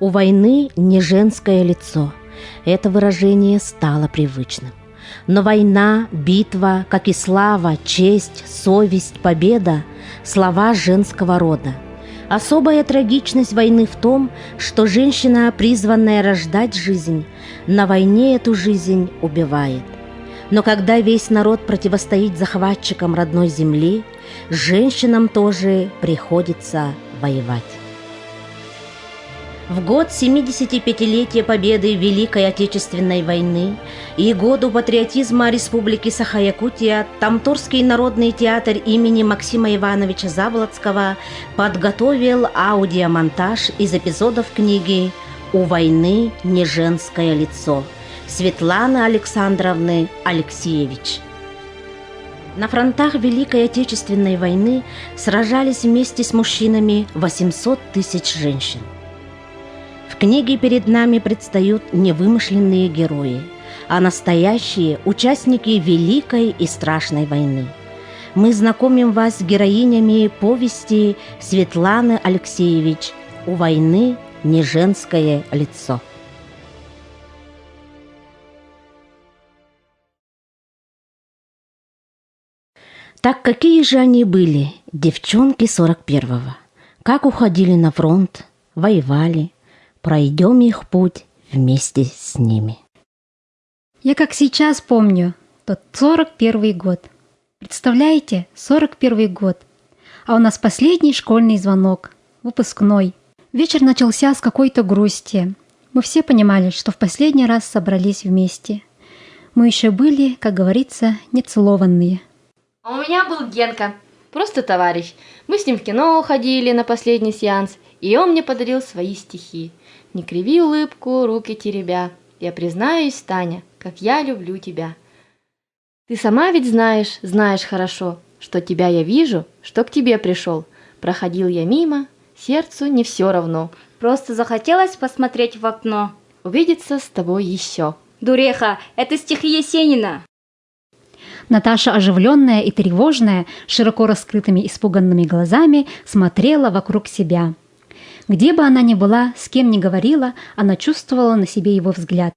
У войны не женское лицо. Это выражение стало привычным. Но война, битва, как и слава, честь, совесть, победа – слова женского рода. Особая трагичность войны в том, что женщина, призванная рождать жизнь, на войне эту жизнь убивает. Но когда весь народ противостоит захватчикам родной земли, женщинам тоже приходится воевать. В год 75-летия победы в Великой Отечественной войны и году патриотизма Республики Саха-Якутия Тамторский народный театр имени Максима Ивановича Заблоцкого подготовил аудиомонтаж из эпизодов книги «У войны не женское лицо» Светланы Александровны Алексеевич. На фронтах Великой Отечественной войны сражались вместе с мужчинами 800 тысяч женщин. В книге перед нами предстают не вымышленные герои, а настоящие участники Великой и страшной войны. Мы знакомим вас с героинями повести Светланы Алексеевич «У войны не женское лицо». Так какие же они были, девчонки 41-го? Как уходили на фронт, воевали? Пройдем их путь вместе с ними. Я как сейчас помню тот 41-й год. Представляете, 41-й год. А у нас последний школьный звонок, выпускной. Вечер начался с какой-то грусти. Мы все понимали, что в последний раз собрались вместе. Мы еще были, как говорится, нецелованные. А у меня был Генка, просто товарищ. Мы с ним в кино ходили на последний сеанс, и он мне подарил свои стихи. «Не криви улыбку, руки теребя, я признаюсь, Таня, как я люблю тебя. Ты сама ведь знаешь хорошо, что тебя я вижу, что к тебе пришел. Проходил я мимо, сердцу не все равно. Просто захотелось посмотреть в окно. Увидеться с тобой еще». Дуреха, это стихи Есенина. Наташа, оживленная и тревожная, широко раскрытыми испуганными глазами, смотрела вокруг себя. Где бы она ни была, с кем ни говорила, она чувствовала на себе его взгляд.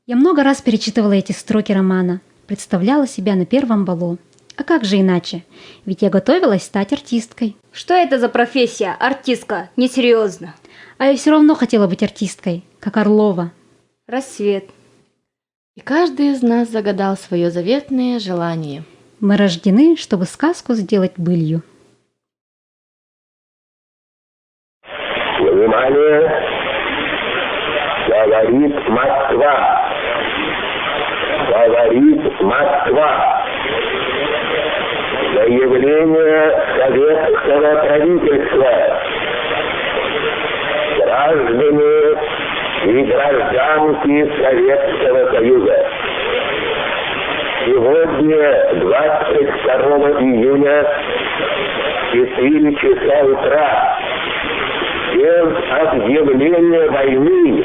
Я много раз перечитывала эти строки романа, представляла себя на первом балу. А как же иначе? Ведь я готовилась стать артисткой. Что это за профессия, артистка? Несерьезно. А я все равно хотела быть артисткой, как Орлова. Рассвет. И каждый из нас загадал свое заветное желание. Мы рождены, чтобы сказку сделать былью. Внимание! Говорит Москва! Говорит Москва! Заявление советского правительства. Граждане и гражданки Советского Союза. Сегодня, 22 июня, 4 часа утра, без объявления войны,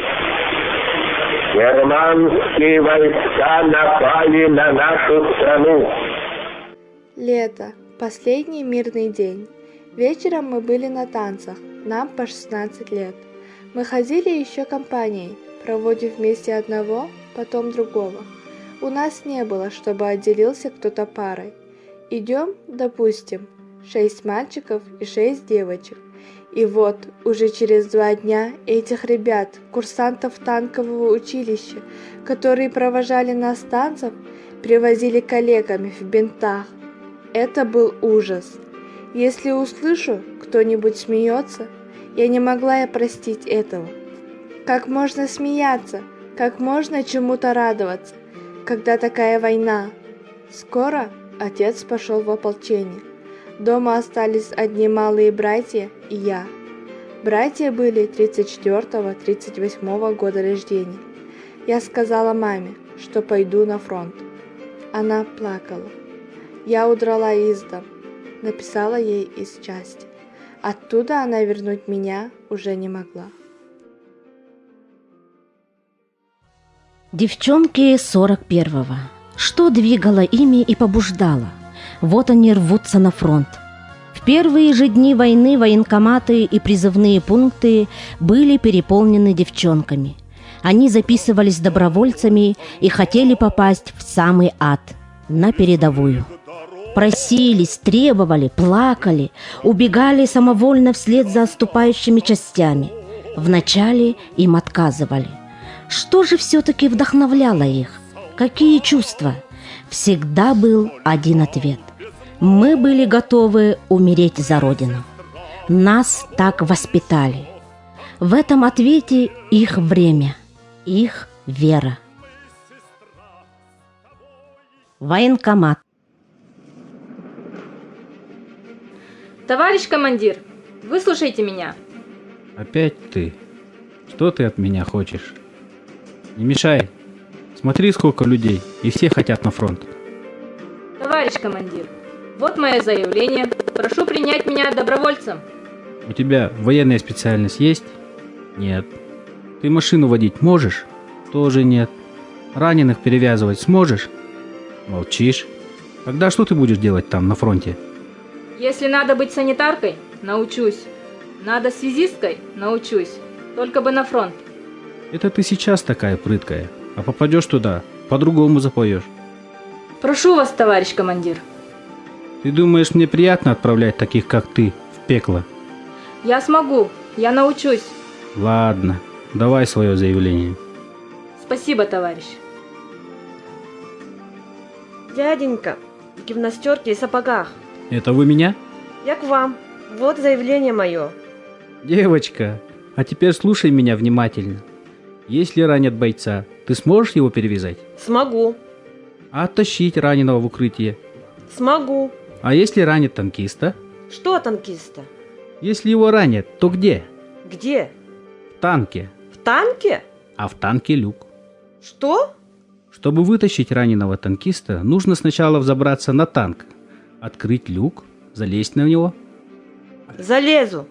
германские войска напали на нашу страну. Лето. Последний мирный день. Вечером мы были на танцах, нам по 16 лет. Мы ходили еще компанией, проводив вместе одного, потом другого. У нас не было, чтобы отделился кто-то парой. Идем, допустим, 6 мальчиков и 6 девочек. И вот, уже через 2 дня этих ребят, курсантов танкового училища, которые провожали нас с танцев, привозили коллегами в бинтах. Это был ужас. Если услышу, кто-нибудь смеется, я не могла и простить этого. Как можно смеяться? Как можно чему-то радоваться, когда такая война? Скоро отец пошел в ополчение. Дома остались одни малые братья и я. Братья были 34-38 года рождения. Я сказала маме, что пойду на фронт. Она плакала. Я удрала из дому, написала ей из части. Оттуда она вернуть меня уже не могла. Девчонки 41-го. Что двигало ими и побуждало? Вот они рвутся на фронт. В первые же дни войны военкоматы и призывные пункты были переполнены девчонками. Они записывались добровольцами и хотели попасть в самый ад, на передовую. Просились, требовали, плакали, убегали самовольно вслед за отступающими частями. Вначале им отказывали. Что же все-таки вдохновляло их? Какие чувства? Всегда был один ответ. Мы были готовы умереть за Родину. Нас так воспитали. В этом ответе их время, их вера. Военкомат. Товарищ командир, выслушайте меня. Опять ты? Что ты от меня хочешь? Не мешай. Смотри, сколько людей, и все хотят на фронт. Товарищ командир, вот мое заявление. Прошу принять меня добровольцем. У тебя военная специальность есть? Нет. Ты машину водить можешь? Тоже нет. Раненых перевязывать сможешь? Молчишь. Тогда что ты будешь делать там, на фронте? Если надо быть санитаркой, научусь. Надо связисткой, научусь. Только бы на фронт. Это ты сейчас такая прыткая, а попадешь туда, по-другому запоешь. Прошу вас, товарищ командир. Ты думаешь, мне приятно отправлять таких, как ты, в пекло? Я смогу, я научусь. Ладно, давай свое заявление. Спасибо, товарищ. Дяденька, в гимнастерке и сапогах. Это вы меня? Я к вам. Вот заявление мое. Девочка, а теперь слушай меня внимательно. Если ранят бойца, ты сможешь его перевязать? Смогу. А оттащить раненого в укрытие? Смогу. А если ранят танкиста? Что танкиста? Если его ранят, то где? Где? В танке. В танке? А в танке люк. Что? Чтобы вытащить раненого танкиста, нужно сначала взобраться на танк, открыть люк, залезть на него. Залезу.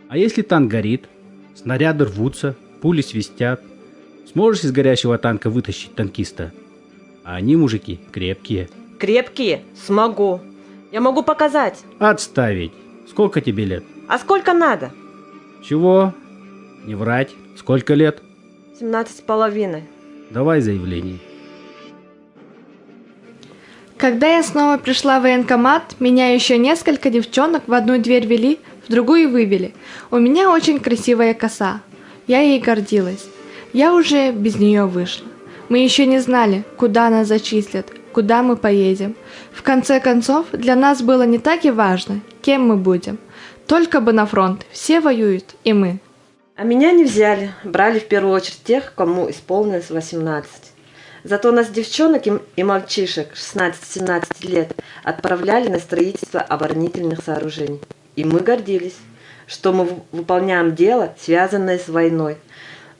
А если танк горит, снаряды рвутся, пули свистят, сможешь из горящего танка вытащить танкиста? А они, мужики, крепкие. Крепкие? Смогу. Я могу показать. Отставить. Сколько тебе лет? А сколько надо? Чего? Не врать. Сколько лет? 17,5. Давай заявление. Когда я снова пришла в военкомат, меня еще несколько девчонок в одну дверь вели, в другую вывели. У меня очень красивая коса. Я ей гордилась. Я уже без нее вышла. Мы еще не знали, куда нас зачислят, куда мы поедем. В конце концов, для нас было не так и важно, кем мы будем. Только бы на фронт, все воюют, и мы. А меня не взяли. Брали в первую очередь тех, кому исполнилось 18. Зато нас, девчонок и мальчишек 16-17 лет, отправляли на строительство оборонительных сооружений. И мы гордились, что мы выполняем дело, связанное с войной.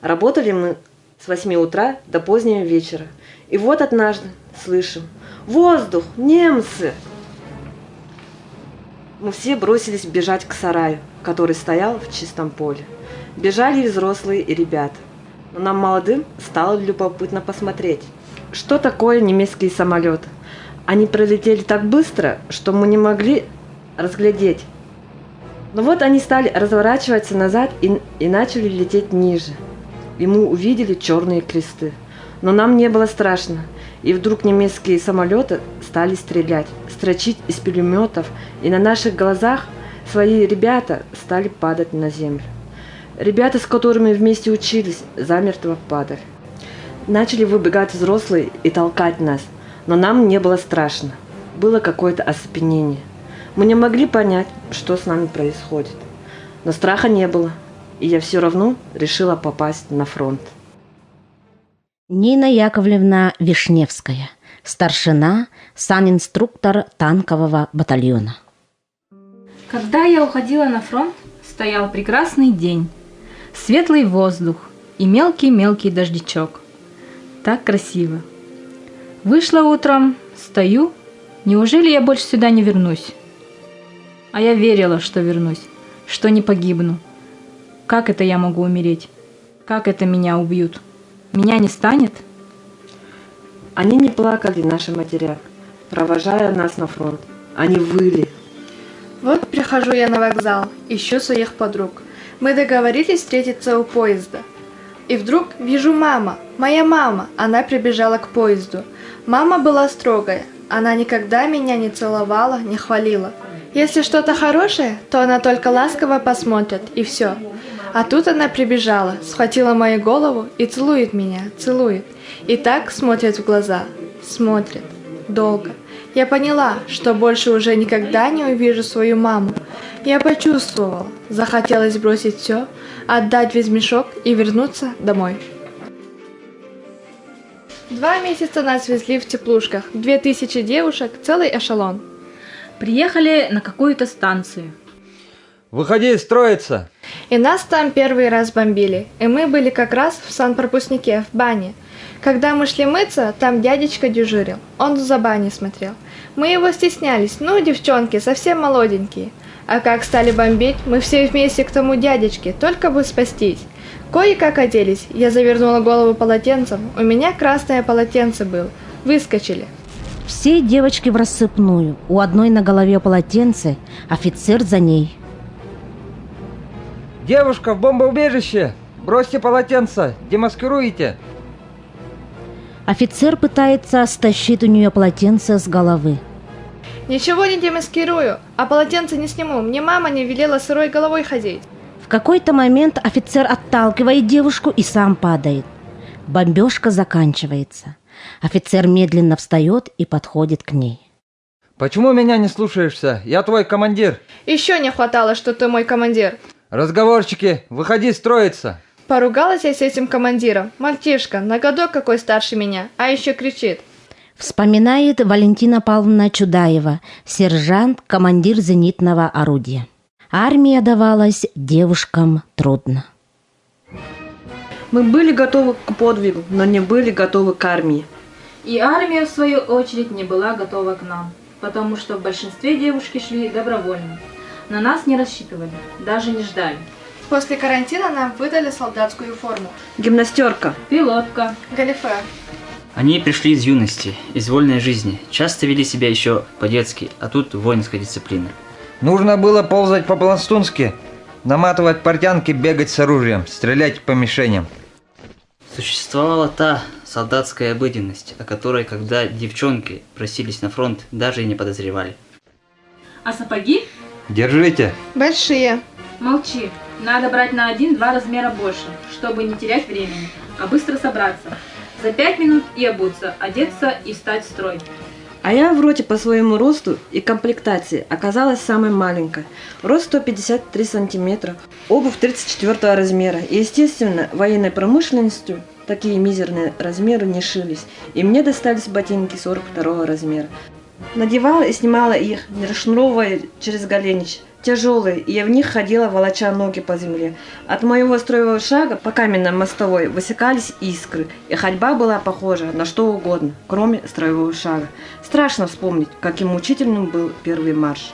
Работали мы с 8 утра до позднего вечера. И вот однажды слышим: «Воздух! Немцы!» Мы все бросились бежать к сараю, который стоял в чистом поле. Бежали и взрослые, и ребята. Но нам, молодым, стало любопытно посмотреть, что такое немецкие самолеты. Они пролетели так быстро, что мы не могли разглядеть. Но вот они стали разворачиваться назад и начали лететь ниже. И мы увидели черные кресты. Но нам не было страшно. И вдруг немецкие самолеты стали стрелять, строчить из пулеметов, и на наших глазах свои ребята стали падать на землю. Ребята, с которыми вместе учились, замертво падали. Начали выбегать взрослые и толкать нас, но нам не было страшно. Было какое-то оцепенение. Мы не могли понять, что с нами происходит. Но страха не было, и я все равно решила попасть на фронт. Нина Яковлевна Вишневская, старшина, санинструктор танкового батальона. Когда я уходила на фронт, стоял прекрасный день. Светлый воздух и мелкий-мелкий дождичок. Так красиво. Вышла утром, стою. Неужели я больше сюда не вернусь? А я верила, что вернусь, что не погибну. Как это я могу умереть? Как это меня убьют? Меня не станет? Они не плакали, наши матеря, провожая нас на фронт. Они выли. Вот прихожу я на вокзал, ищу своих подруг. Мы договорились встретиться у поезда. И вдруг вижу моя мама, она прибежала к поезду. Мама была строгая, она никогда меня не целовала, не хвалила. Если что-то хорошее, то она только ласково посмотрит, и все. А тут она прибежала, схватила мою голову и целует меня, целует. И так смотрит в глаза, смотрит, долго. Я поняла, что больше уже никогда не увижу свою маму. Я почувствовала, захотелось бросить все, отдать весь мешок и вернуться домой. 2 месяца нас везли в теплушках, 2000 девушек, целый эшелон. Приехали на какую-то станцию. Выходи строиться! И нас там первый раз бомбили, и мы были как раз в санпропускнике, в бане. Когда мы шли мыться, там дядечка дежурил, он за баней смотрел. Мы его стеснялись, девчонки, совсем молоденькие. А как стали бомбить, мы все вместе к тому дядечке, только бы спастись. Кое-как оделись, я завернула голову полотенцем, у меня красное полотенце было. Выскочили. Все девочки врассыпную, у одной на голове полотенце, офицер за ней. Девушка в бомбоубежище! Бросьте полотенце, демаскируйте! Офицер пытается стащить у нее полотенце с головы. Ничего не демаскирую, а полотенце не сниму, мне мама не велела сырой головой ходить. В какой-то момент офицер отталкивает девушку и сам падает. Бомбежка заканчивается. Офицер медленно встает и подходит к ней. Почему меня не слушаешься? Я твой командир. Еще не хватало, что ты мой командир. Разговорчики, выходи строиться. Поругалась я с этим командиром. Мальчишка, на годок какой старше меня, а еще кричит. Вспоминает Валентина Павловна Чудаева, сержант, командир зенитного орудия. Армия давалась девушкам трудно. Мы были готовы к подвигу, но не были готовы к армии. И армия, в свою очередь, не была готова к нам, потому что в большинстве девушки шли добровольно. На нас не рассчитывали, даже не ждали. После карантина нам выдали солдатскую форму. Гимнастерка. Пилотка. Галифе. Они пришли из юности, из вольной жизни, часто вели себя еще по-детски, а тут воинская дисциплина. Нужно было ползать по-пластунски, наматывать портянки, бегать с оружием, стрелять по мишеням. Существовала та солдатская обыденность, о которой, когда девчонки просились на фронт, даже и не подозревали. А сапоги? Держите. Большие. Молчи. Надо брать на 1-2 размера больше, чтобы не терять времени, а быстро собраться. За 5 минут и обуться, одеться и встать в строй. А я в роте по своему росту и комплектации оказалась самой маленькой. Рост 153 сантиметра, обувь 34 размера. И, естественно, военной промышленностью такие мизерные размеры не шились. И мне достались ботинки 42 размера. Надевала и снимала их, не расшнуровывая через голенищ. Тяжелые, и я в них ходила, волоча ноги по земле. От моего строевого шага по каменной мостовой высекались искры, и ходьба была похожа на что угодно, кроме строевого шага. Страшно вспомнить, каким мучительным был первый марш.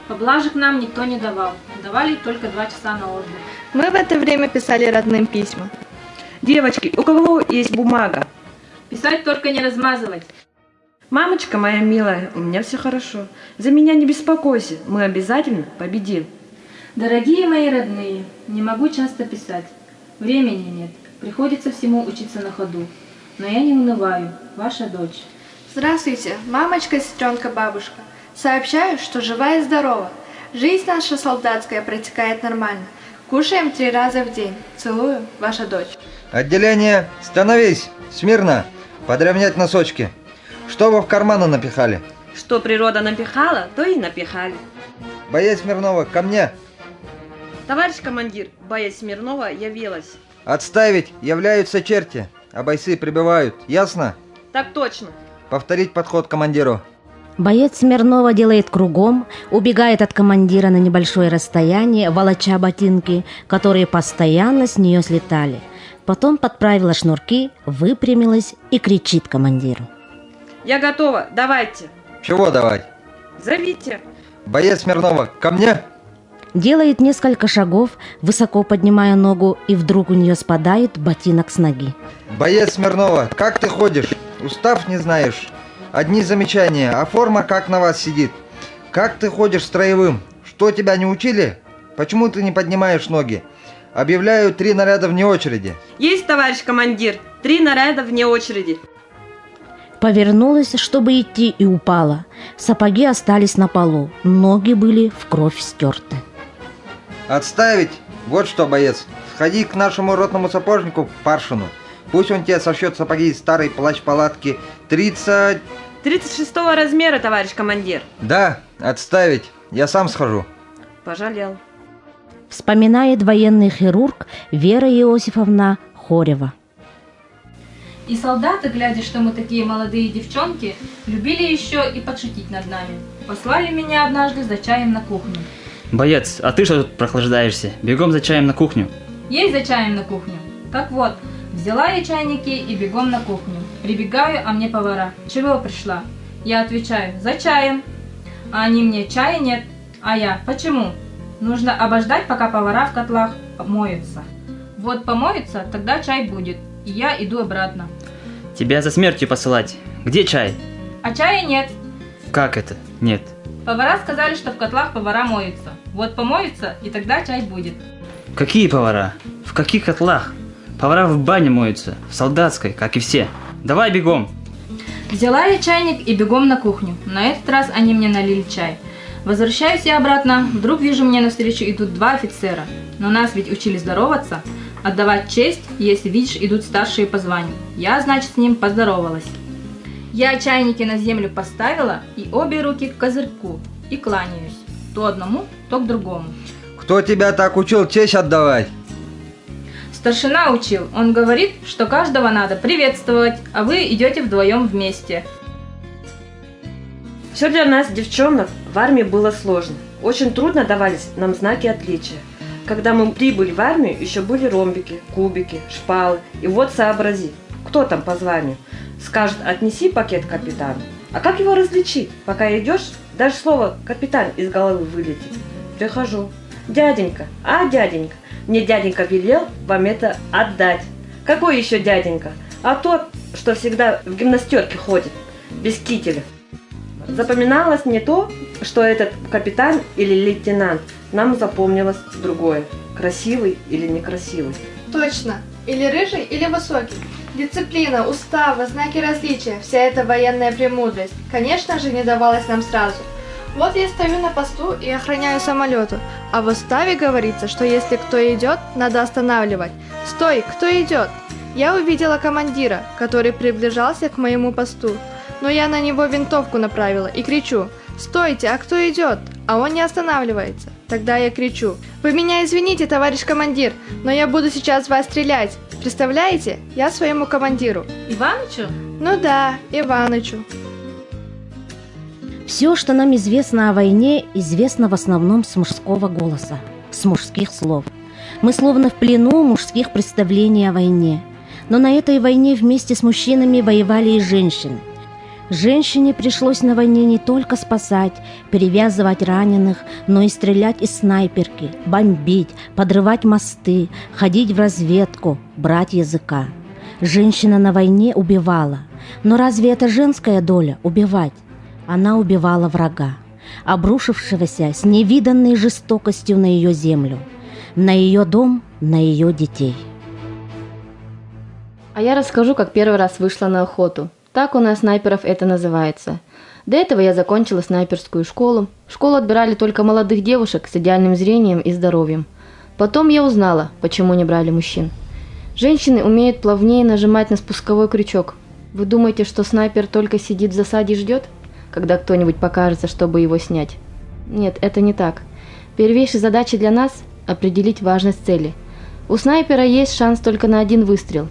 Поблажек нам никто не давал, давали только 2 часа на отдых. Мы в это время писали родным письма. Девочки, у кого есть бумага? Писать только не размазывать. Мамочка моя милая, у меня все хорошо. За меня не беспокойся, мы обязательно победим. Дорогие мои родные, не могу часто писать. Времени нет, приходится всему учиться на ходу. Но я не унываю, ваша дочь. Здравствуйте, мамочка, сестренка, бабушка. Сообщаю, что жива и здорова. Жизнь наша солдатская протекает нормально. Кушаем 3 раза в день. Целую, ваша дочь. Отделение, становись, смирно, подровнять носочки. Что вы в карманы напихали? Что природа напихала, то и напихали. Боец Смирнова, ко мне. Товарищ командир, боец Смирнова явилась. Отставить, являются черти, а бойцы прибывают, ясно? Так точно. Повторить подход к командиру. Боец Смирнова делает кругом, убегает от командира на небольшое расстояние, волоча ботинки, которые постоянно с нее слетали. Потом подправила шнурки, выпрямилась и кричит командиру. Я готова, давайте. Чего давать? Зовите. Боец Смирнова, ко мне. Делает несколько шагов, высоко поднимая ногу, и вдруг у нее спадает ботинок с ноги. Боец Смирнова, как ты ходишь? Устав не знаешь? Одни замечания, а форма как на вас сидит? Как ты ходишь строевым? Что, тебя не учили? Почему ты не поднимаешь ноги? Объявляю 3 наряда вне очереди. Есть, товарищ командир. 3 наряда вне очереди. Повернулась, чтобы идти, и упала. Сапоги остались на полу, ноги были в кровь стерты. Отставить! Вот что, боец. Сходи к нашему ротному сапожнику Паршину. Пусть он тебе сошьет сапоги из старой плащ-палатки 36-го размера, товарищ командир. Да, отставить. Я сам схожу. Пожалел. Вспоминает военный хирург Вера Иосифовна Хорева. И солдаты, глядя, что мы такие молодые девчонки, любили еще и подшутить над нами. Послали меня однажды за чаем на кухню. Боец, а ты что тут прохлаждаешься? Бегом за чаем на кухню. Ей за чаем на кухню. Так вот, взяла я чайники и бегом на кухню. Прибегаю, а мне повара. Чего пришла? Я отвечаю, за чаем. А они мне, чая нет. А я, почему? Нужно обождать, пока повара в котлах моются. Вот помоются, тогда чай будет. И я иду обратно. Тебя за смертью посылать. Где чай? А чая нет. Как это? Нет. Повара сказали, что в котлах повара моются. Вот помоются, и тогда чай будет. Какие повара? В каких котлах? Повара в бане моются, в солдатской, как и все. Давай бегом. Взяла я чайник и бегом на кухню. На этот раз они мне налили чай. Возвращаюсь я обратно, вдруг вижу, мне навстречу идут 2 офицера. Но нас ведь учили здороваться, отдавать честь, если видишь, идут старшие по званию. Я, значит, с ним поздоровалась. Я чайники на землю поставила и обе руки к козырьку и кланяюсь. То одному, то к другому. Кто тебя так учил честь отдавать? Старшина учил. Он говорит, что каждого надо приветствовать, а вы идете вдвоем вместе. Все для нас, девчонок, в армии было сложно. Очень трудно давались нам знаки отличия. Когда мы прибыли в армию, еще были ромбики, кубики, шпалы. И вот сообрази, кто там по званию? Скажет, отнеси пакет капитану. А как его различить? Пока идешь, даже слово «капитан» из головы вылетит. Прихожу. Дяденька, дяденька, мне дяденька велел вам это отдать. Какой еще дяденька? А тот, что всегда в гимнастерке ходит, без кителя. Запоминалось не то, что этот капитан или лейтенант, нам запомнилось другое. Красивый или некрасивый. Точно. Или рыжий, или высокий. Дисциплина, уставы, знаки различия, вся эта военная премудрость, конечно же, не давалась нам сразу. Вот я стою на посту и охраняю самолету, а в уставе говорится, что если кто идет, надо останавливать. Стой, кто идет? Я увидела командира, который приближался к моему посту, но я на него винтовку направила и кричу: «Стойте, а кто идет?» А он не останавливается. Тогда я кричу: «Вы меня извините, товарищ командир, но я буду сейчас вас стрелять». Представляете? Я своему командиру. Иванычу? Ну да, Иванычу. Все, что нам известно о войне, известно в основном с мужского голоса, с мужских слов. Мы словно в плену мужских представлений о войне. Но на этой войне вместе с мужчинами воевали и женщины. Женщине пришлось на войне не только спасать, перевязывать раненых, но и стрелять из снайперки, бомбить, подрывать мосты, ходить в разведку, брать языка. Женщина на войне убивала. Но разве это женская доля – убивать? Она убивала врага, обрушившегося с невиданной жестокостью на ее землю, на ее дом, на ее детей. А я расскажу, как первый раз вышла на охоту. Так у нас снайперов это называется. До этого я закончила снайперскую школу. В школу отбирали только молодых девушек с идеальным зрением и здоровьем. Потом я узнала, почему не брали мужчин. Женщины умеют плавнее нажимать на спусковой крючок. Вы думаете, что снайпер только сидит в засаде и ждет, когда кто-нибудь покажется, чтобы его снять? Нет, это не так. Первейшей задачей для нас – определить важность цели. У снайпера есть шанс только на один выстрел.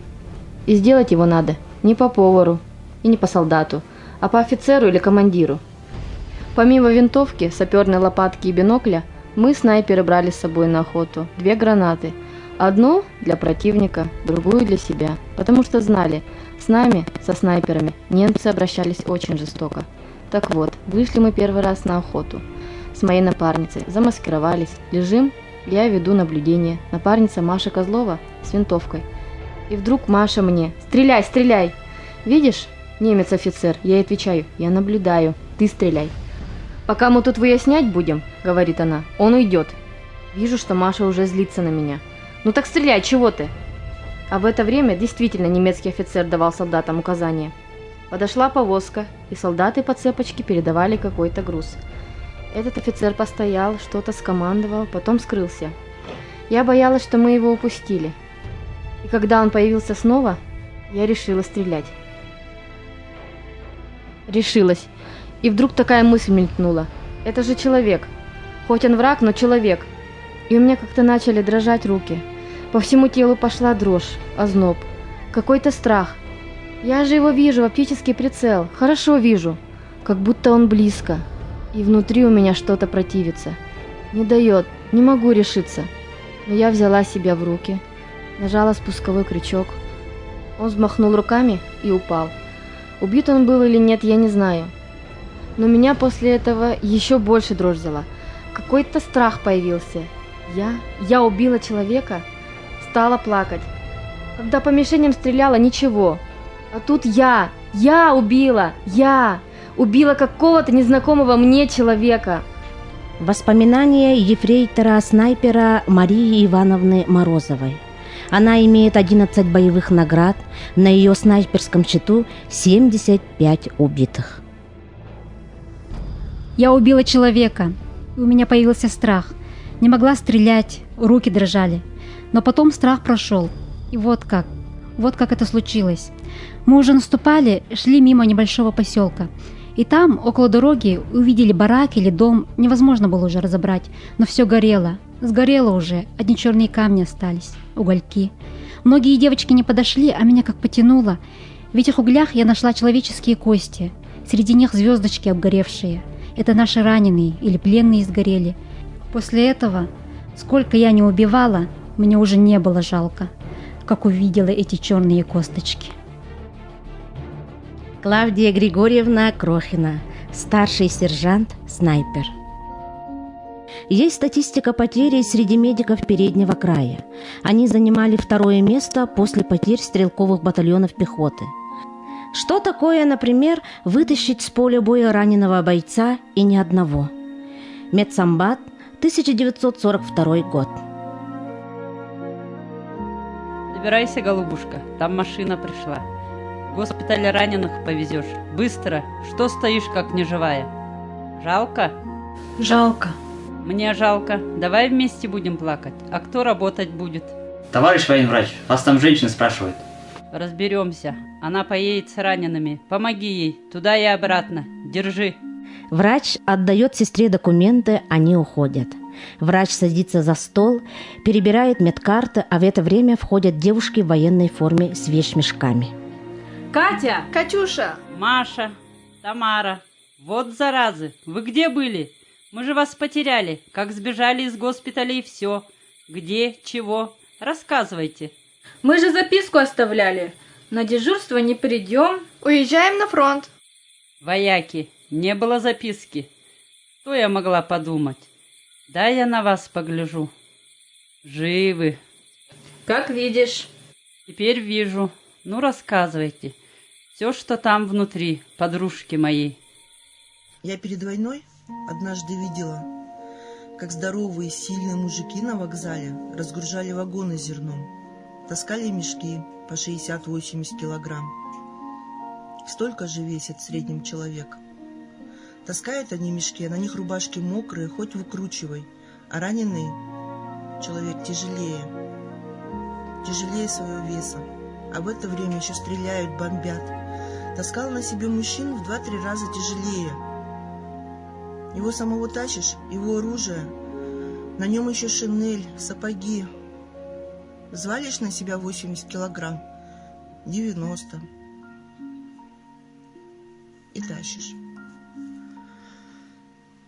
И сделать его надо не по повару и не по солдату, а по офицеру или командиру. Помимо винтовки, саперной лопатки и бинокля, мы, снайперы, брали с собой на охоту 2 гранаты. Одну для противника, другую для себя, потому что знали, с нами, со снайперами, немцы обращались очень жестоко. Так вот, вышли мы первый раз на охоту. С моей напарницей замаскировались, лежим, я веду наблюдение, напарница Маша Козлова с винтовкой. И вдруг Маша мне: «Стреляй, стреляй!» Видишь, немец-офицер, я ей отвечаю: «Я наблюдаю, ты стреляй». «Пока мы тут выяснять будем, — говорит она, — он уйдет». Вижу, что Маша уже злится на меня. «Ну так стреляй, чего ты?» А в это время действительно немецкий офицер давал солдатам указания. Подошла повозка, и солдаты по цепочке передавали какой-то груз. Этот офицер постоял, что-то скомандовал, потом скрылся. Я боялась, что мы его упустили. И когда он появился снова, я решила стрелять. Решилась. И вдруг такая мысль мелькнула. Это же человек. Хоть он враг, но человек. И у меня как-то начали дрожать руки. По всему телу пошла дрожь, озноб. Какой-то страх. Я же его вижу в оптический прицел. Хорошо вижу. Как будто он близко. И внутри у меня что-то противится. Не дает, не могу решиться. Но я взяла себя в руки. Нажала спусковой крючок. Он взмахнул руками и упал. Убит он был или нет, я не знаю. Но меня после этого еще больше дрожь взяла. Какой-то страх появился. Я убила человека? Стала плакать. Когда по мишеням стреляла, ничего. А тут я убила какого-то незнакомого мне человека. Воспоминания ефрейтора-снайпера Марии Ивановны Морозовой. Она имеет 11 боевых наград, на ее снайперском счету 75 убитых. Я убила человека, и у меня появился страх. Не могла стрелять, руки дрожали. Но потом страх прошел. И вот как это случилось. Мы уже наступали, шли мимо небольшого поселка. И там, около дороги, увидели барак или дом, невозможно было уже разобрать, но все горело. Сгорело уже, одни черные камни остались, угольки. Многие девочки не подошли, а меня как потянуло. В этих углях я нашла человеческие кости, среди них звездочки обгоревшие. Это наши раненые или пленные сгорели. После этого, сколько я не убивала, мне уже не было жалко, как увидела эти черные косточки. Клавдия Григорьевна Крохина, старший сержант-снайпер. Есть статистика потерь среди медиков переднего края. Они занимали 2-е место после потерь стрелковых батальонов пехоты. Что такое, например, вытащить с поля боя раненого бойца и ни одного? Медсамбат, 1942 год. Забирайся, голубушка, там машина пришла. В госпиталь раненых повезешь. Быстро, что стоишь как неживая? Жалко? Жалко. Мне жалко. Давай вместе будем плакать. А кто работать будет? Товарищ военврач, вас там женщина спрашивает. Разберемся. Она поедет с ранеными. Помоги ей. Туда и обратно. Держи. Врач отдает сестре документы, они уходят. Врач садится за стол, перебирает медкарты, а в это время входят девушки в военной форме с вещмешками. Катя! Катюша! Маша! Тамара! Вот заразы! Вы где были? Мы же вас потеряли, как сбежали из госпиталя и все. Где, чего? Рассказывайте. Мы же записку оставляли. На дежурство не придем. Уезжаем на фронт. Вояки, не было записки. Что я могла подумать? Да я на вас погляжу. Живы. Как видишь. Теперь вижу. Ну, рассказывайте. Все, что там внутри, подружки мои. Я перед войной однажды видела, как здоровые, сильные мужики на вокзале разгружали вагоны с зерном. Таскали мешки по 60-80 килограмм. Столько же весит в среднем человек. Таскают они мешки, а на них рубашки мокрые, хоть выкручивай. А раненый человек тяжелее своего веса. А в это время еще стреляют, бомбят. Таскал на себе мужчин в 2-3 раза тяжелее. Его самого тащишь, его оружие, на нем еще шинель, сапоги. Взвалишь на себя 80 килограмм, 90. И тащишь.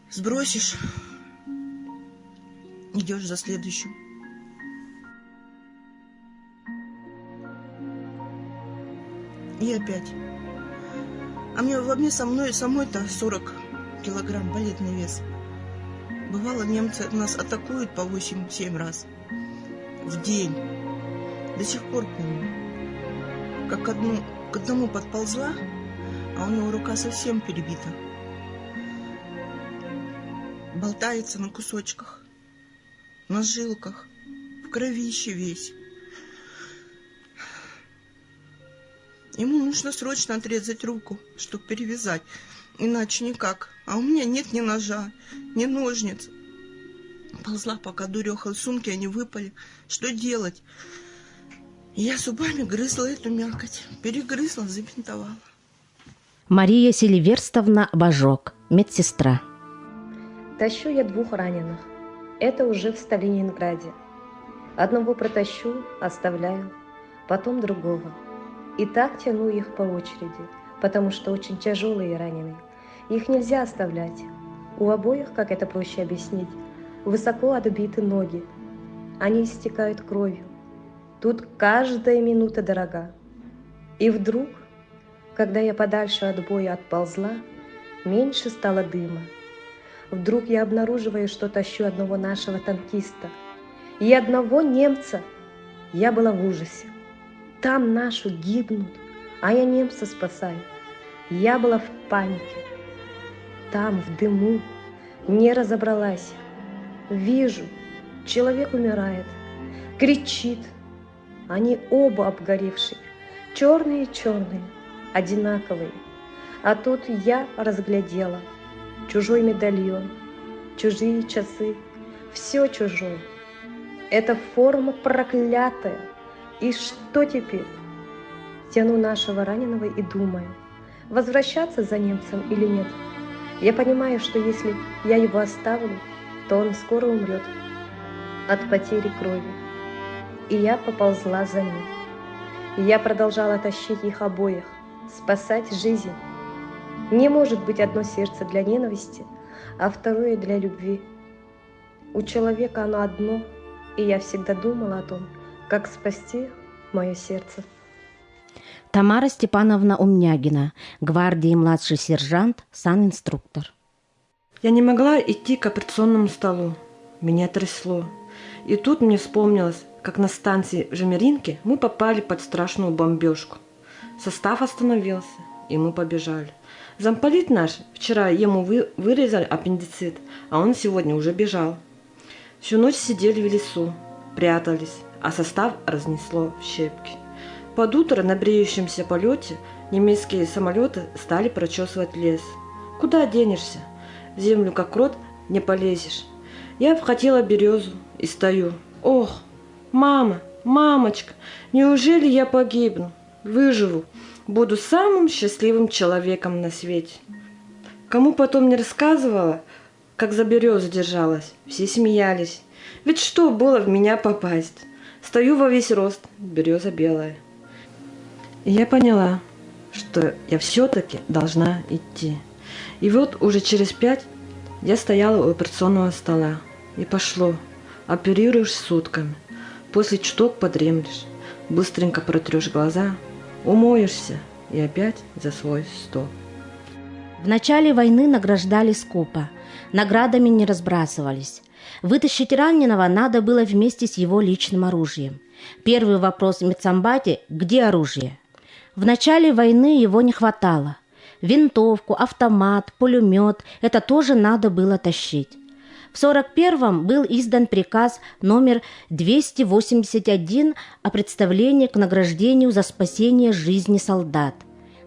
Сбросишь, идешь за следующим. И опять. Во мне самой-то 40 килограмм балетный вес. Бывало, немцы нас атакуют по 8-7 раз в день. До сих пор помню, как к одному подползла, а у него рука совсем перебита. болтается на кусочках, на жилках, в кровище весь. Ему нужно срочно отрезать руку, чтобы перевязать, иначе никак. А у меня нет ни ножа, ни ножниц. Ползла, пока дуреха из сумки, они выпали. Что делать? И я зубами грызла эту мякоть, перегрызла, забинтовала. Мария Селиверстовна Божок, медсестра. Тащу я 2 раненых. Это уже в Сталинграде. Одного протащу, оставляю, потом другого. И так тяну их по очереди, потому что очень тяжелые раненые. Их нельзя оставлять. У обоих, как это проще объяснить, высоко отбиты ноги. Они истекают кровью. Тут каждая минута дорога. И вдруг, когда я подальше от боя отползла, меньше стало дыма. Вдруг я обнаруживаю, что тащу одного нашего танкиста и одного немца. Я была в ужасе. Там наши гибнут, а я немца спасаю. Я была в панике. Там, в дыму, не разобралась. Вижу, человек умирает, кричит. Они оба обгоревшие, черные-черные, одинаковые. А тут я разглядела чужой медальон, чужие часы, все чужое. Эта форма проклятая. И что теперь? Тяну нашего раненого и думаю, возвращаться за немцем или нет. Я понимаю, что если я его оставлю, то он скоро умрет от потери крови. И я поползла за ним. И я продолжала тащить их обоих, спасать жизнь. Не может быть одно сердце для ненависти, а второе для любви. У человека оно одно, и я всегда думала о том, как спасти мое сердце. Тамара Степановна Умнягина, гвардии младший сержант, санинструктор. Я не могла идти к операционному столу. Меня трясло. И тут мне вспомнилось, как на станции в Жемеринке мы попали под страшную бомбежку. Состав остановился, и мы побежали. Замполит наш, вчера ему вырезали аппендицит, а он сегодня уже бежал. Всю ночь сидели в лесу, прятались, а состав разнесло в щепки. Под утро на бреющемся полете немецкие самолеты стали прочесывать лес. Куда денешься? В землю как крот не полезешь. Я вхватила березу и стою. Ох, мама, мамочка, неужели я погибну? Выживу, буду самым счастливым человеком на свете. Кому потом не рассказывала, как за березу держалась, все смеялись. Ведь что было в меня попасть? Стою во весь рост, береза белая. И я поняла, что я все-таки должна идти. И вот уже через 5 я стояла у операционного стола. И пошло. Оперируешь сутками. После чуток подремлешь. Быстренько протрешь глаза, умоешься и опять за свой стол. В начале войны награждали скупо. Наградами не разбрасывались. Вытащить раненого надо было вместе с его личным оружием. Первый вопрос в медсанбате – где оружие? В начале войны его не хватало. Винтовку, автомат, пулемет – это тоже надо было тащить. В 1941-м был издан приказ номер 281 о представлении к награждению за спасение жизни солдат.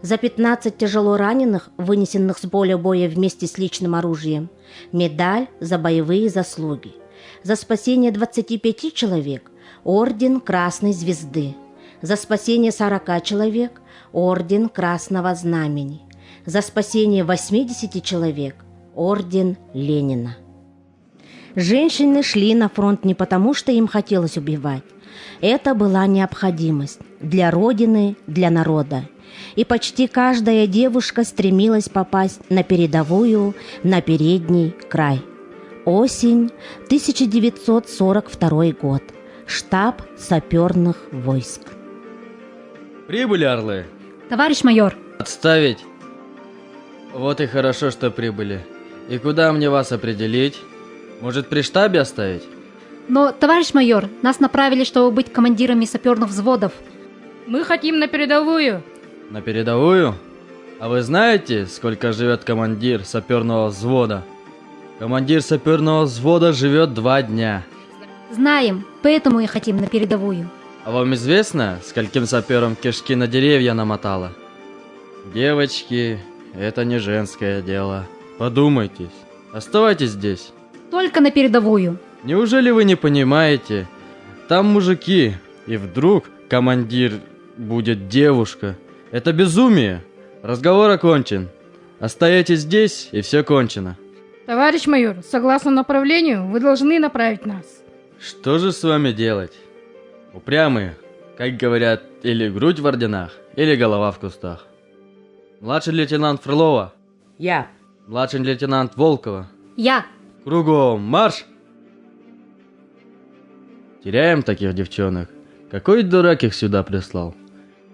За 15 тяжело раненых, вынесенных с поля боя вместе с личным оружием, медаль за боевые заслуги. За спасение 25 человек – орден Красной Звезды. За спасение 40 человек – орден Красного Знамени. За спасение 80 человек – орден Ленина. Женщины шли на фронт не потому, что им хотелось убивать. Это была необходимость для Родины, для народа. И почти каждая девушка стремилась попасть на передовую, на передний край. Осень, 1942 год. Штаб саперных войск. Прибыли, орлы? Товарищ майор. Отставить. Вот и хорошо, что прибыли. И куда мне вас определить? Может, при штабе оставить? Но, товарищ майор, нас направили, чтобы быть командирами саперных взводов. Мы хотим на передовую. На передовую? А вы знаете, сколько живет командир саперного взвода? Командир саперного взвода живет 2 дня. Знаем, поэтому и хотим на передовую. А вам известно, скольким сапером кишки на деревья намотало? Девочки, это не женское дело. Подумайтесь. Оставайтесь здесь. Только на передовую. Неужели вы не понимаете? Там мужики, и вдруг командир будет девушка. Это безумие. Разговор окончен. Остаетесь здесь, и все кончено. Товарищ майор, согласно направлению, вы должны направить нас. Что же с вами делать? Упрямые, как говорят, или грудь в орденах, или голова в кустах. Младший лейтенант Фролова. Я. Младший лейтенант Волкова. Я. Кругом марш! Теряем таких девчонок. Какой дурак их сюда прислал?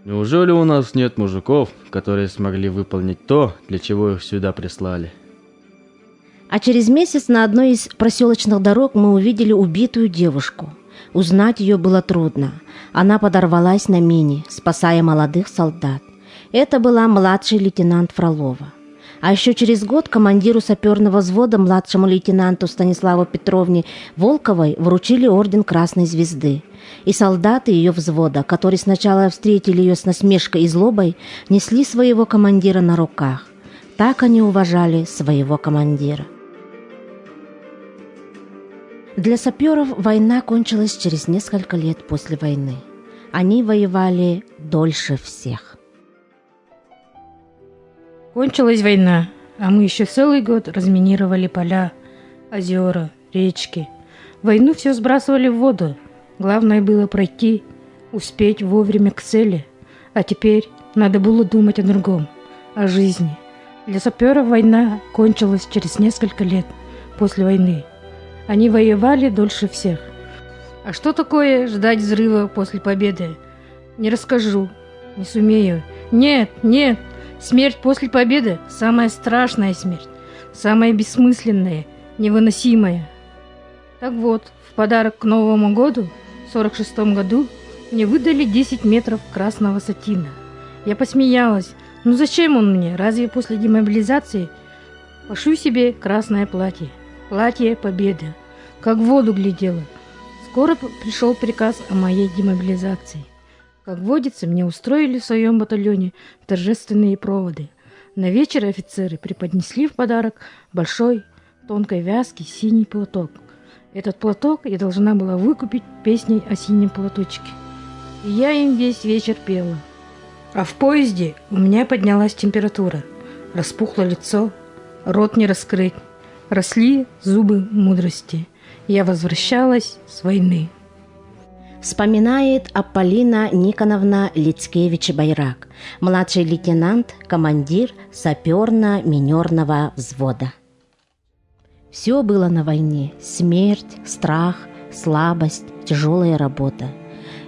Неужели у нас нет мужиков, которые смогли выполнить то, для чего их сюда прислали? А через месяц на одной из проселочных дорог мы увидели убитую девушку. Узнать ее было трудно. Она подорвалась на мине, спасая молодых солдат. Это была младший лейтенант Фролова. А еще через год командиру саперного взвода, младшему лейтенанту Станиславу Петровне Волковой, вручили орден Красной Звезды. И солдаты ее взвода, которые сначала встретили ее с насмешкой и злобой, несли своего командира на руках. Так они уважали своего командира. Для саперов война кончилась через несколько лет после войны. Они воевали дольше всех. Кончилась война, а мы еще целый год разминировали поля, озера, речки. Войну все сбрасывали в воду. Главное было пройти, успеть вовремя к цели. А теперь надо было думать о другом, о жизни. Для саперов война кончилась через несколько лет после войны. Они воевали дольше всех. А что такое ждать взрыва после победы? Не расскажу, не сумею. Нет, нет, смерть после победы – самая страшная смерть, самая бессмысленная, невыносимая. Так вот, в подарок к Новому году, в 1946 году, мне выдали 10 метров красного сатина. Я посмеялась. Ну зачем он мне? Разве после демобилизации? Пошью себе красное платье. Платье победы. Как в воду глядела. Скоро пришел приказ о моей демобилизации. Как водится, мне устроили в своем батальоне торжественные проводы. На вечер офицеры преподнесли в подарок большой, тонкой вязки синий платок. Этот платок я должна была выкупить песней о синем платочке. И я им весь вечер пела. А в поезде у меня поднялась температура. Распухло лицо, рот не раскрыть. Росли зубы мудрости. Я возвращалась с войны. Вспоминает Апполина Никоновна Лицкевич-Байрак, младший лейтенант, командир саперно-минерного взвода. Все было на войне: смерть, страх, слабость, тяжелая работа.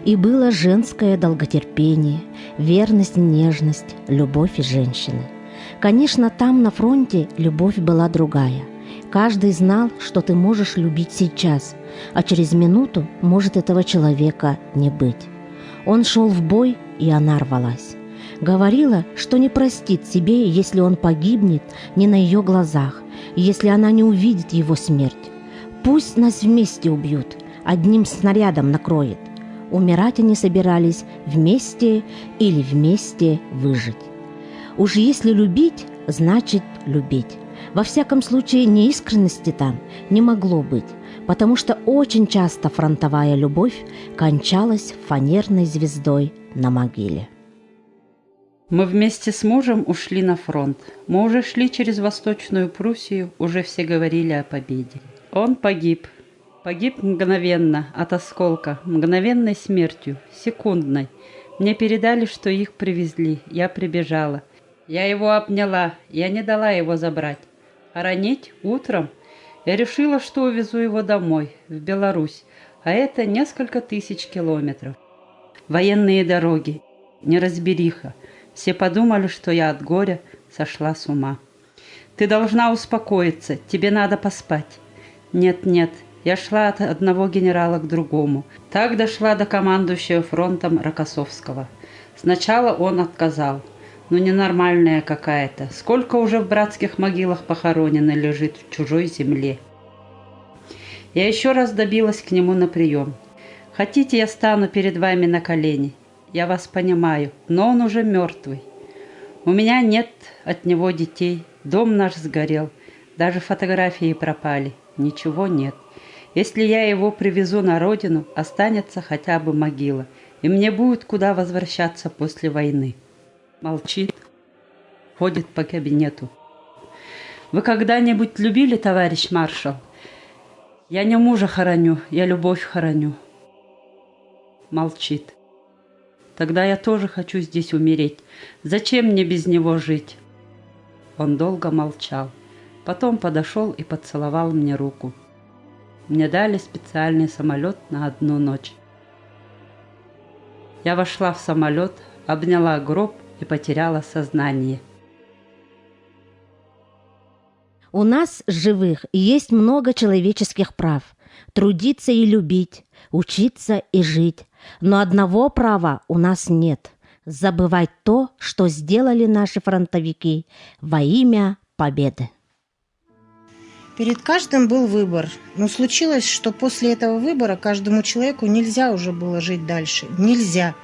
И было женское долготерпение, верность, нежность, любовь и женщины. Конечно, там, на фронте, любовь была другая. Каждый знал, что ты можешь любить сейчас, а через минуту может этого человека не быть. Он шел в бой, и она рвалась. Говорила, что не простит себе, если он погибнет не на ее глазах, если она не увидит его смерть. Пусть нас вместе убьют, одним снарядом накроет. Умирать они собирались вместе или вместе выжить. Уж если любить, значит любить. Во всяком случае, неискренности там не могло быть, потому что очень часто фронтовая любовь кончалась фанерной звездой на могиле. Мы вместе с мужем ушли на фронт. Мы уже шли через Восточную Пруссию, уже все говорили о победе. Он погиб. Погиб мгновенно, от осколка, мгновенной смертью, секундной. Мне передали, что их привезли. Я прибежала. Я его обняла. Я не дала его забрать. Хоронить утром? Я решила, что увезу его домой, в Беларусь. А это несколько тысяч километров. Военные дороги, неразбериха. Все подумали, что я от горя сошла с ума. Ты должна успокоиться, тебе надо поспать. Нет, нет, я шла от одного генерала к другому. Так дошла до командующего фронтом Рокоссовского. Сначала он отказал. Ну, ненормальная какая-то. Сколько уже в братских могилах похоронено лежит в чужой земле. Я еще раз добилась к нему на прием. Хотите, я стану перед вами на колени? Я вас понимаю, но он уже мертвый. У меня нет от него детей, дом наш сгорел, даже фотографии пропали, ничего нет. Если я его привезу на родину, останется хотя бы могила, и мне будет куда возвращаться после войны. Молчит, ходит по кабинету. Вы когда-нибудь любили, товарищ маршал? Я не мужа хороню, я любовь хороню. Молчит. Тогда я тоже хочу здесь умереть. Зачем мне без него жить? Он долго молчал. Потом подошел и поцеловал мне руку. Мне дали специальный самолет на 1 ночь. Я вошла в самолет, обняла гроб и потеряла сознание. У нас, живых, есть много человеческих прав. Трудиться и любить, учиться и жить. Но одного права у нас нет – забывать то, что сделали наши фронтовики во имя победы. Перед каждым был выбор, но случилось, что после этого выбора каждому человеку нельзя уже было жить дальше. Нельзя.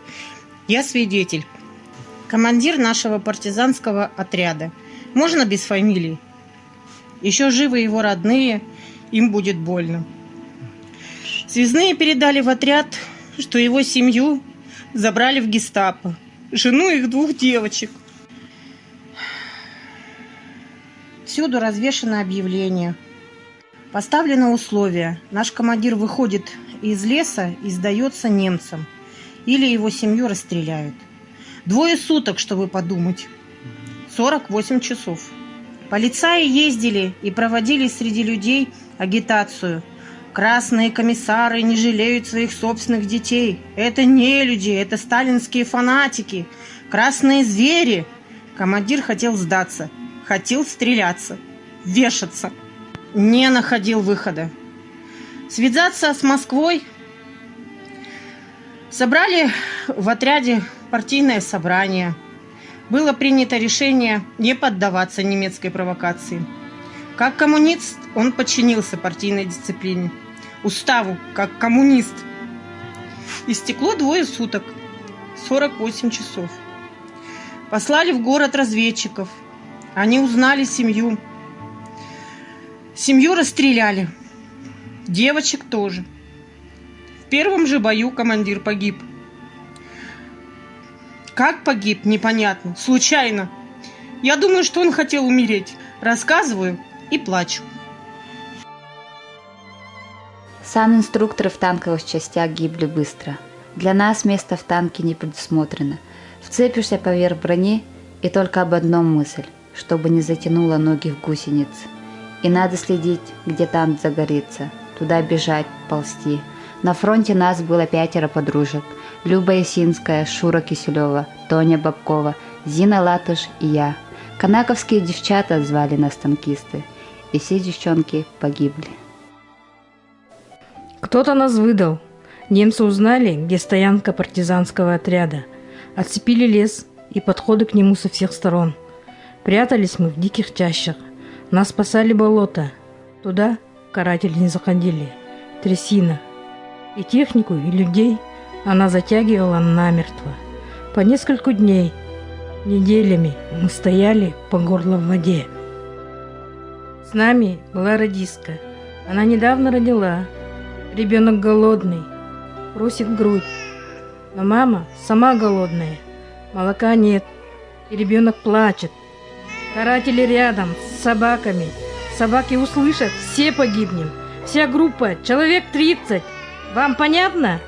Я свидетель. Командир нашего партизанского отряда. Можно без фамилии? Еще живы его родные, им будет больно. Связные передали в отряд, что его семью забрали в гестапо, жену их 2 девочек. Всюду развешано объявление. Поставлено условие. Наш командир выходит из леса и сдается немцам. Или его семью расстреляют. 2 суток, чтобы подумать. 48 часов. Полицаи ездили и проводили среди людей агитацию. Красные комиссары не жалеют своих собственных детей. Это не люди, это сталинские фанатики. Красные звери. Командир хотел сдаться. Хотел стреляться, вешаться. Не находил выхода. Связаться с Москвой. Собрали в отряде партийное собрание. Было принято решение не поддаваться немецкой провокации. Как коммунист он подчинился партийной дисциплине. Уставу, как коммунист. Истекло 2 суток. 48 часов. Послали в город разведчиков. Они узнали семью. Семью расстреляли. Девочек тоже. В первом же бою командир погиб. Как погиб, непонятно. Случайно. Я думаю, что он хотел умереть. Рассказываю и плачу. Санинструкторы в танковых частях гибли быстро. Для нас место в танке не предусмотрено. Вцепишься поверх брони и только об одном мысль, чтобы не затянуло ноги в гусениц. И надо следить, где танк загорится, туда бежать, ползти. На фронте нас было 5 подружек. Люба Ясинская, Шура Киселева, Тоня Бабкова, Зина Латыш и я. Канаковские девчата звали нас танкисты. И все девчонки погибли. Кто-то нас выдал. Немцы узнали, где стоянка партизанского отряда. Отцепили лес и подходы к нему со всех сторон. Прятались мы в диких чащах. Нас спасали болота. Туда каратели не заходили. Трясина. И технику, и людей она затягивала намертво. По несколько дней, неделями мы стояли по горло в воде. С нами была радистка. Она недавно родила. Ребенок голодный, просит грудь. Но мама сама голодная. Молока нет, и ребенок плачет. Каратели рядом с собаками. Собаки услышат, все погибнем. Вся группа, человек 30. Вам понятно?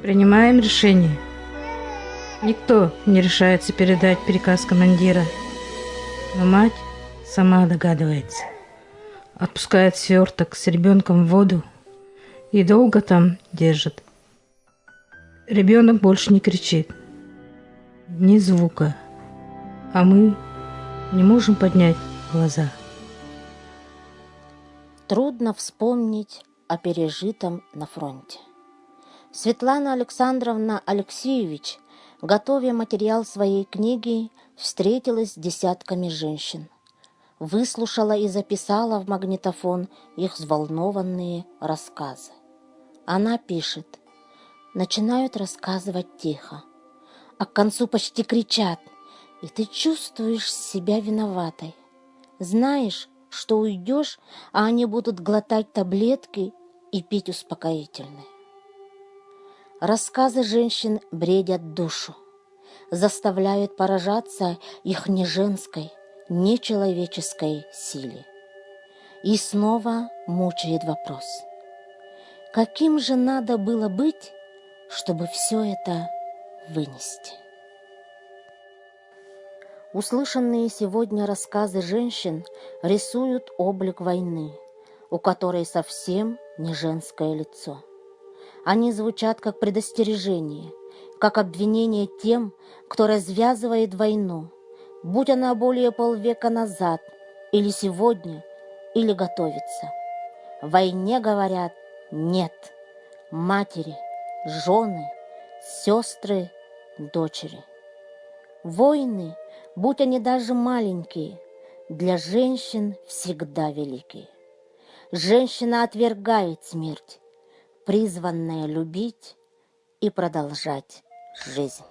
Принимаем решение. Никто не решается передать приказ командира. Но мать сама догадывается. Отпускает сверток с ребенком в воду и долго там держит. Ребенок больше не кричит. Ни звука. А мы не можем поднять глаза. Трудно вспомнить о пережитом на фронте. Светлана Александровна Алексеевич готовя материал своей книги, встретилась с десятками женщин. Выслушала и записала в магнитофон их взволнованные рассказы. Она пишет: начинают рассказывать тихо, а к концу почти кричат, и ты чувствуешь себя виноватой. Знаешь, что уйдешь, а они будут глотать таблетки и пить успокоительные. Рассказы женщин бредят душу, заставляют поражаться их неженской, нечеловеческой силе. И снова мучает вопрос: каким же надо было быть, чтобы все это вынести? Услышанные сегодня рассказы женщин рисуют облик войны, у которой совсем не женское лицо. Они звучат как предостережение, как обвинение тем, кто развязывает войну, будь она более полвека назад, или сегодня, или готовится. Войне говорят «нет» матери, жены, сестры, дочери. Войны, будь они даже маленькие, для женщин всегда великие. Женщина отвергает смерть, призванная любить и продолжать жизнь.